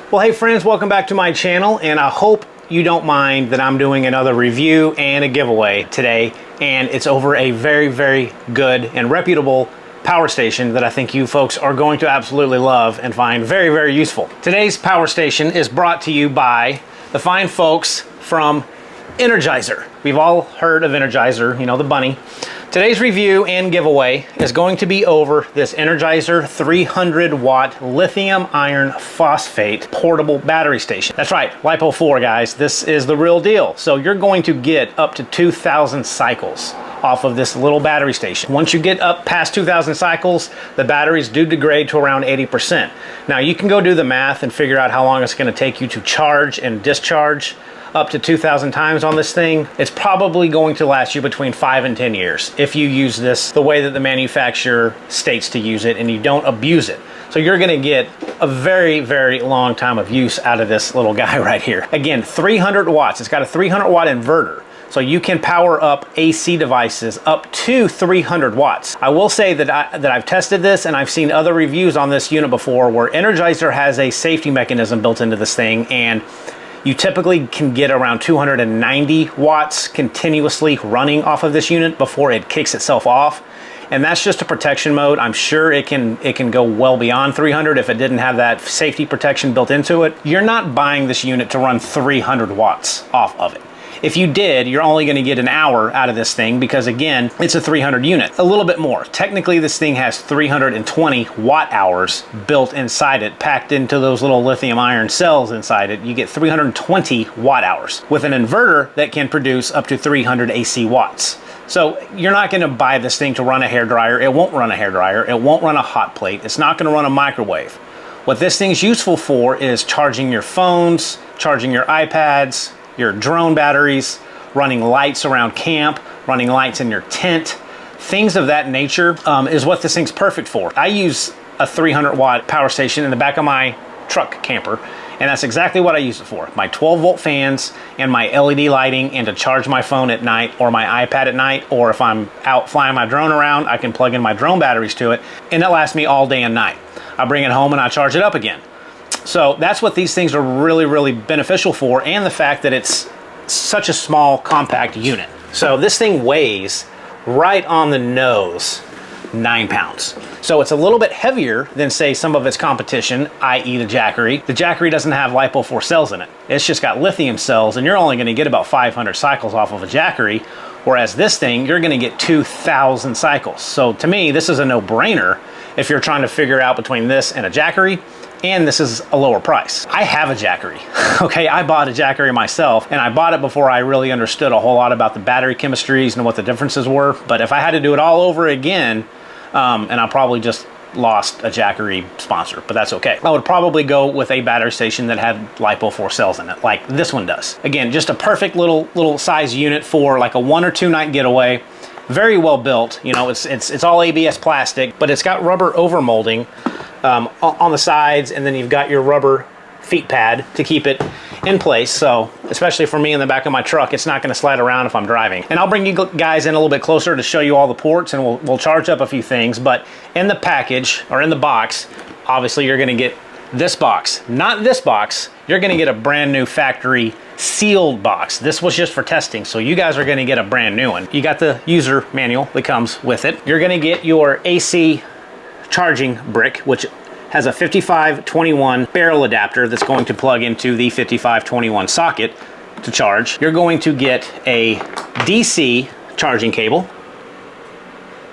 Well, hey friends, welcome back to my channel, and I hope you don't mind that I'm doing another review and a giveaway today, and it's over a very, very good and reputable power station that I think you folks are going to absolutely love and find very, very useful. Today's power station is brought to you by the fine folks from Energizer. We've all heard of Energizer, you know, the bunny. Today's review and giveaway is going to be over this Energizer 300 watt lithium iron phosphate portable battery station. That's right, LiPo4 guys, this is the real deal. So you're going to get up to 2,000 cycles off of this little battery station. Once you get up past 2,000 cycles, the batteries do degrade to around 80%. Now you can go do the math and figure out how long it's going to take you to charge and discharge up to 2,000 times on this thing. It's probably going to last you between 5 and 10 years if you use this the way that the manufacturer states to use it and you don't abuse it. So you're going to get a very, very long time of use out of this little guy right here. Again, 300 watts. It's got a 300 watt inverter. So you can power up AC devices up to 300 watts. I will say that I've tested this and I've seen other reviews on this unit before where Energizer has a safety mechanism built into this thing, and you typically can get around 290 watts continuously running off of this unit before it kicks itself off. And that's just a protection mode. I'm sure it can go well beyond 300 if it didn't have that safety protection built into it. You're not buying this unit to run 300 watts off of it. If you did, you're only going to get an hour out of this thing because, again, it's a 300 unit. A little bit more. Technically, this thing has 320 watt hours built inside it, packed into those little lithium iron cells inside it. You get 320 watt hours with an inverter that can produce up to 300 AC watts. So you're not going to buy this thing to run a hairdryer. It won't run a hairdryer. It won't run a hot plate. It's not going to run a microwave. What this thing's useful for is charging your phones, charging your iPads, your drone batteries, running lights around camp, running lights in your tent, things of that nature is what this thing's perfect for. I use a 300 watt power station in the back of my truck camper, and that's exactly what I use it for. My 12 volt fans and my LED lighting, and to charge my phone at night or my iPad at night, or if I'm out flying my drone around, I can plug in my drone batteries to it, and it lasts me all day and night. I bring it home and I charge it up again. So that's what these things are really, really beneficial for, and the fact that it's such a small, compact unit. So this thing weighs right on the nose 9 pounds. So it's a little bit heavier than, say, some of its competition, i.e. the Jackery. The Jackery doesn't have LiPo4 cells in it. It's just got lithium cells, and you're only going to get about 500 cycles off of a Jackery, whereas this thing, you're going to get 2,000 cycles. So to me, this is a no-brainer if you're trying to figure out between this and a Jackery. And this is a lower price. I have a Jackery, okay? I bought a Jackery myself, and I bought it before I really understood a whole lot about the battery chemistries and what the differences were. But if I had to do it all over again, and I probably just lost a Jackery sponsor, but that's okay. I would probably go with a battery station that had LiPo4 cells in it, like this one does. Again, just a perfect little size unit for like a 1 or 2 night getaway. Very well built. You know, it's all ABS plastic, but it's got rubber overmolding on the sides, and then you've got your rubber feet pad to keep it in place. So especially for me in the back of my truck, it's not going to slide around if I'm driving. And I'll bring you guys in a little bit closer to show you all the ports, and we'll charge up a few things. But in the package, or in the box, obviously you're going to get this box. Not this box. You're going to get a brand new factory sealed box. This was just for testing, so you guys are going to get a brand new one. You got the user manual that comes with it. You're going to get your AC charging brick, which has a 5521 barrel adapter that's going to plug into the 5521 socket to charge. You're going to get a DC charging cable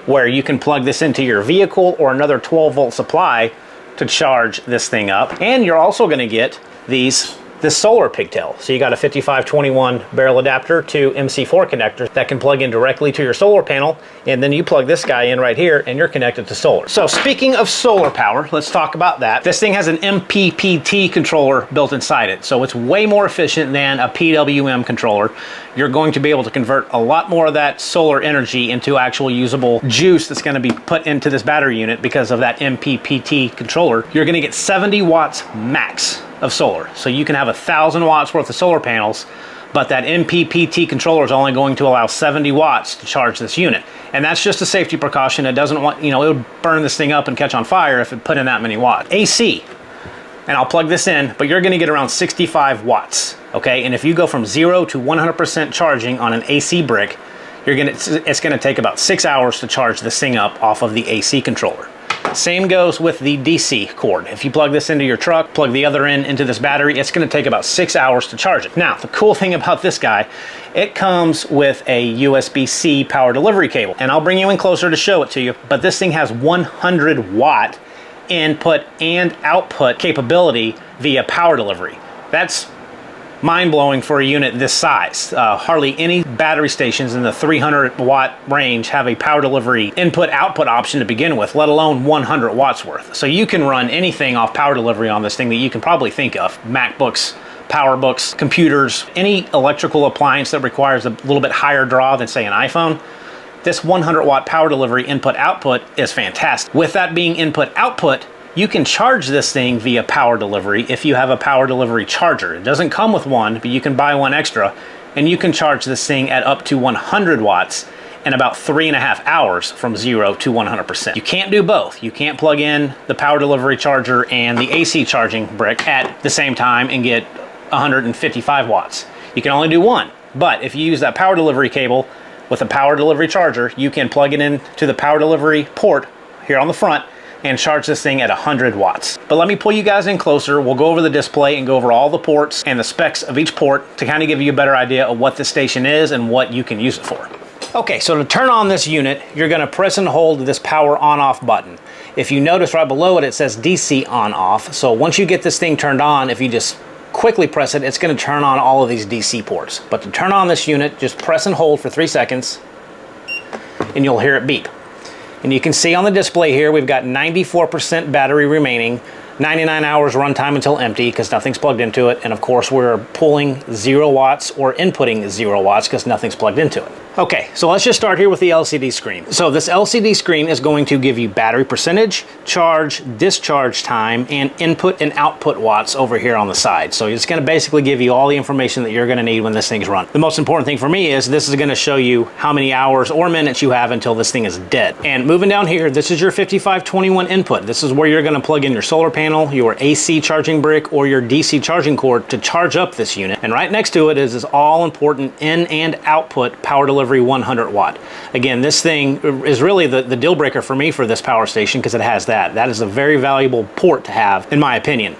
where you can plug this into your vehicle or another 12 volt supply to charge this thing up. And you're also going to get this solar pigtail. So you got a 5521 barrel adapter to MC4 connector that can plug in directly to your solar panel, and then you plug this guy in right here and you're connected to solar. So speaking of solar power, let's talk about that. This thing has an MPPT controller built inside it, so it's way more efficient than a PWM controller. You're going to be able to convert a lot more of that solar energy into actual usable juice that's going to be put into this battery unit because of that MPPT controller. You're going to get 70 watts max of solar. So you can have 1,000 watts worth of solar panels, but that MPPT controller is only going to allow 70 watts to charge this unit. And that's just a safety precaution. It doesn't want, you know, it would burn this thing up and catch on fire if it put in that many watts. AC. And I'll plug this in, but you're gonna get around 65 watts, okay? And if you go from 0 to 100% charging on an AC brick, it's gonna take about 6 hours to charge this thing up off of the AC controller. Same goes with the DC cord. If you plug this into your truck, plug the other end into this battery, it's gonna take about 6 hours to charge it. Now, the cool thing about this guy, it comes with a USB-C power delivery cable. And I'll bring you in closer to show it to you, but this thing has 100 watt input and output capability via power delivery. That's mind-blowing for a unit this size. Hardly any battery stations in the 300 watt range have a power delivery input-output option to begin with, let alone 100 watts worth. So you can run anything off power delivery on this thing that you can probably think of. MacBooks, PowerBooks, computers, any electrical appliance that requires a little bit higher draw than, say, an iPhone. This 100 watt power delivery input-output is fantastic. With that being input-output, you can charge this thing via power delivery if you have a power delivery charger. It doesn't come with one, but you can buy one extra, and you can charge this thing at up to 100 watts in about 3.5 hours from 0 to 100%. You can't do both. You can't plug in the power delivery charger and the AC charging brick at the same time and get 155 watts. You can only do one, but if you use that power delivery cable with a power delivery charger, you can plug it in to the power delivery port here on the front and charge this thing at 100 watts. But let me pull you guys in closer. We'll go over the display and go over all the ports and the specs of each port to kind of give you a better idea of what the station is and what you can use it for. Okay, so to turn on this unit, you're gonna press and hold this power on-off button. If you notice right below it, it says DC on-off. So once you get this thing turned on, if you just quickly press it, it's gonna turn on all of these DC ports. But to turn on this unit, just press and hold for 3 seconds and you'll hear it beep. And you can see on the display here, we've got 94% battery remaining, 99 hours runtime until empty because nothing's plugged into it. And of course, we're pulling 0 watts or inputting 0 watts because nothing's plugged into it. Okay, so let's just start here with the LCD screen. So this LCD screen is going to give you battery percentage, charge, discharge time, and input and output watts over here on the side. So it's gonna basically give you all the information that you're gonna need when this thing's run. The most important thing for me is this is gonna show you how many hours or minutes you have until this thing is dead. And moving down here, this is your 5521 input. This is where you're gonna plug in your solar panel, your AC charging brick, or your DC charging cord to charge up this unit. And right next to it is this all important in and output power delivery 100 watt. Again, this thing is really the deal breaker for me for this power station because it has that. That is a very valuable port to have, in my opinion.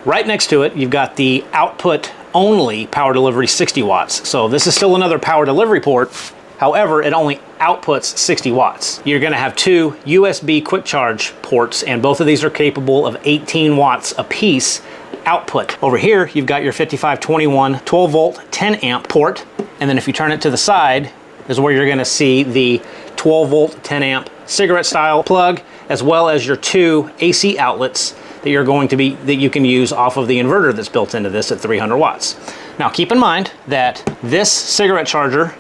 Right next to it, you've got the output only power delivery 60 watts. So this is still another power delivery port. However, it only outputs 60 watts. You're gonna have 2 USB quick charge ports, and both of these are capable of 18 watts a piece output. Over here, you've got your 5521 12 volt 10 amp port. And then if you turn it to the side, is where you're gonna see the 12 volt 10 amp cigarette style plug, as well as your 2 AC outlets that you can use off of the inverter that's built into this at 300 watts. Now keep in mind that this cigarette charger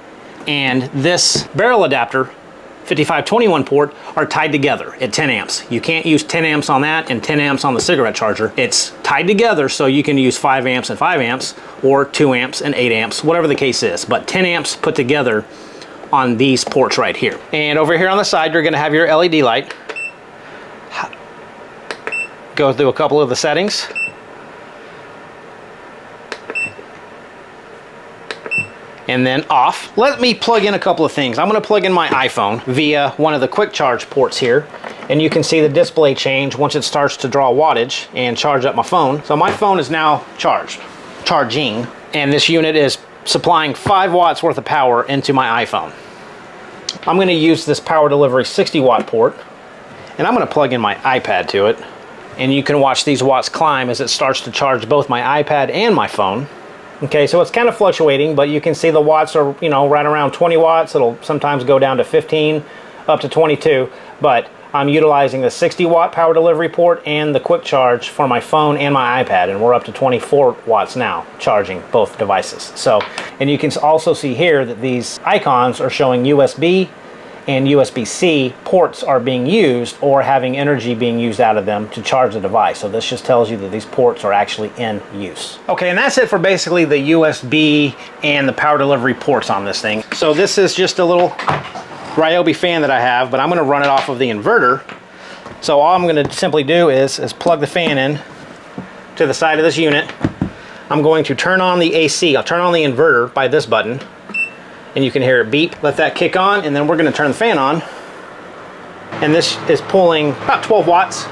and this barrel adapter 5521 port are tied together at 10 amps. You can't use 10 amps on that and 10 amps on the cigarette charger. It's tied together so you can use 5 amps and 5 amps or 2 amps and 8 amps, whatever the case is. But 10 amps put together on these ports right here. And over here on the side, you're gonna have your LED light. Go through a couple of the settings. And then off. Let me plug in a couple of things. I'm gonna plug in my iPhone via one of the quick charge ports here. And you can see the display change once it starts to draw wattage and charge up my phone. So my phone is now charging. And this unit is supplying 5 watts worth of power into my iPhone. I'm gonna use this power delivery 60 watt port, and I'm gonna plug in my iPad to it. And you can watch these watts climb as it starts to charge both my iPad and my phone. Okay, so it's kind of fluctuating, but you can see the watts are, right around 20 watts. It'll sometimes go down to 15, up to 22, but I'm utilizing the 60 watt power delivery port and the quick charge for my phone and my iPad, and we're up to 24 watts now charging both devices. So, and you can also see here that these icons are showing USB and USB-C ports are being used or having energy being used out of them to charge the device. So this just tells you that these ports are actually in use. Okay, and that's it for basically the USB and the power delivery ports on this thing. So this is just a little Ryobi fan that I have, but I'm gonna run it off of the inverter. So all I'm gonna simply do is plug the fan in to the side of this unit. I'm going to turn on the AC. I'll turn on the inverter by this button, and you can hear it beep. Let that kick on, and then we're going to turn the fan on. And this is pulling about 12 watts.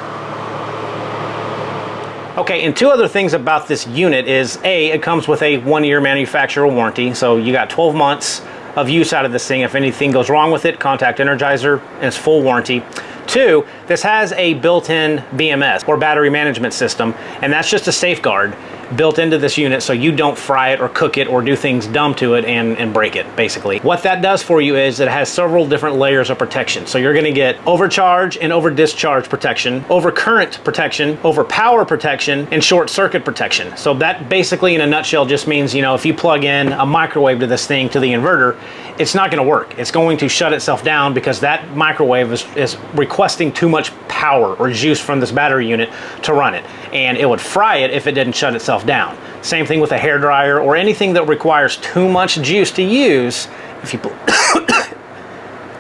Okay, and two other things about this unit is A, it comes with a 1-year manufacturer warranty, so you got 12 months of use out of this thing. If anything goes wrong with it, contact Energizer, and it's full warranty. 2, this has a built-in BMS, or battery management system, and that's just a safeguard built into this unit so you don't fry it or cook it or do things dumb to it and break it, basically. What that does for you is it has several different layers of protection. So you're gonna get overcharge and over discharge protection, over current protection, over power protection, and short circuit protection. So that basically in a nutshell just means, you know, if you plug in a microwave to this thing, to the inverter, it's not gonna work. It's going to shut itself down because that microwave is requesting too much power or juice from this battery unit to run it. And it would fry it if it didn't shut itself down. Same thing with a hairdryer or anything that requires too much juice to use. If you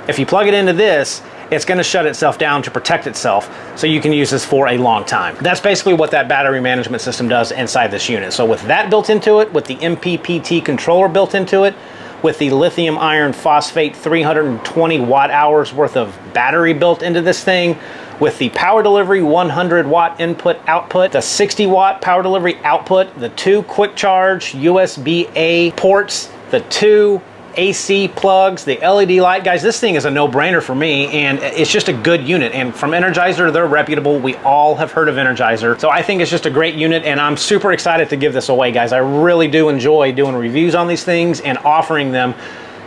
if you plug it into this, it's going to shut itself down to protect itself so you can use this for a long time. That's basically what that battery management system does inside this unit. So with that built into it, with the MPPT controller built into it, with the lithium iron phosphate 320 watt hours worth of battery built into this thing, with the power delivery 100 watt input output, the 60 watt power delivery output, the 2 quick charge USB-A ports, the 2 AC plugs, the LED light. Guys, this thing is a no-brainer for me, and it's just a good unit. And from Energizer, they're reputable. We all have heard of Energizer. So I think it's just a great unit, and I'm super excited to give this away, guys. I really do enjoy doing reviews on these things and offering them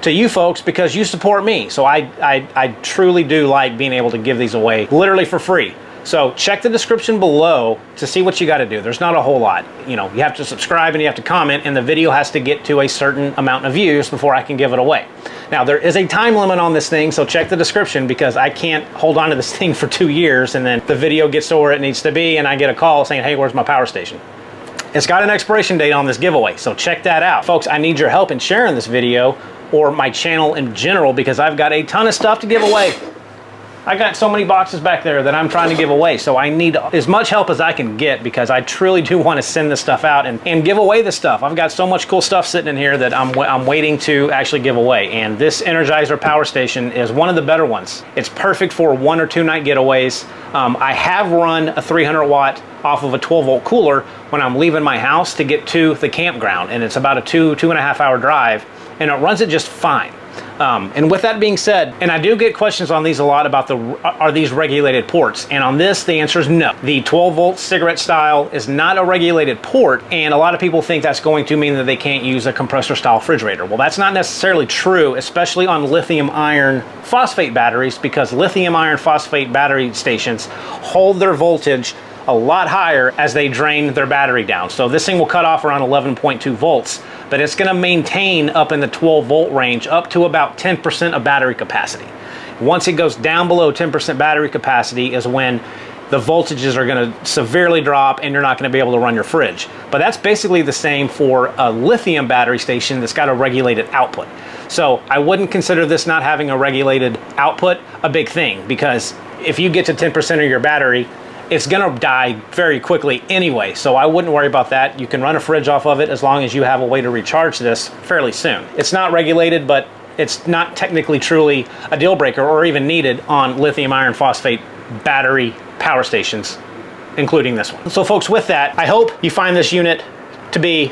to you folks because you support me. So I truly do like being able to give these away literally for free. So check the description below to see what you got to do. There's not a whole lot. You know, you have to subscribe and you have to comment, and the video has to get to a certain amount of views before I can give it away. Now, there is a time limit on this thing, so check the description because I can't hold on to this thing for 2 years and then the video gets to where it needs to be and I get a call saying, hey, where's my power station? It's got an expiration date on this giveaway, so check that out. Folks, I need your help in sharing this video or my channel in general because I've got a ton of stuff to give away. I got so many boxes back there that I'm trying to give away, so I need as much help as I can get because I truly do want to send this stuff out and give away this stuff. I've got so much cool stuff sitting in here that I'm waiting to actually give away, and this Energizer power station is one of the better ones. It's perfect for 1 or 2 night getaways. I have run a 300 watt off of a 12 volt cooler when I'm leaving my house to get to the campground, and it's about a 2.5 hour drive, and it runs it just fine. And with that being said, and I do get questions on these a lot about are these regulated ports? And on this, the answer is no. The 12 volt cigarette style is not a regulated port, and a lot of people think that's going to mean that they can't use a compressor style refrigerator. Well, that's not necessarily true, especially on lithium iron phosphate batteries, because lithium iron phosphate battery stations hold their voltage a lot higher as they drain their battery down. So this thing will cut off around 11.2 volts, but it's gonna maintain up in the 12 volt range up to about 10% of battery capacity. Once it goes down below 10% battery capacity is when the voltages are gonna severely drop and you're not gonna be able to run your fridge. But that's basically the same for a lithium battery station that's got a regulated output. So I wouldn't consider this not having a regulated output a big thing, because if you get to 10% of your battery, it's gonna die very quickly anyway, so I wouldn't worry about that. You can run a fridge off of it as long as you have a way to recharge this fairly soon. It's not regulated, but it's not technically truly a deal breaker or even needed on lithium iron phosphate battery power stations, including this one. So folks, with that, I hope you find this unit to be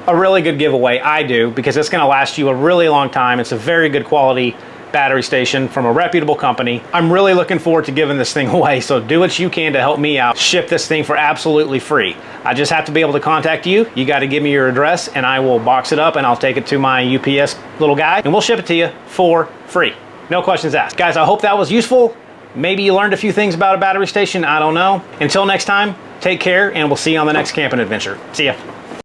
a really good giveaway. I do, because it's gonna last you a really long time. It's a very good quality battery station from a reputable company. I'm really looking forward to giving this thing away, so do what you can to help me out. Ship this thing for absolutely free. I just have to be able to contact you. You got to give me your address and I will box it up and I'll take it to my UPS little guy and we'll ship it to you for free. No questions asked. Guys, I hope that was useful. Maybe you learned a few things about a battery station. I don't know. Until next time, take care and we'll see you on the next camping adventure. See ya.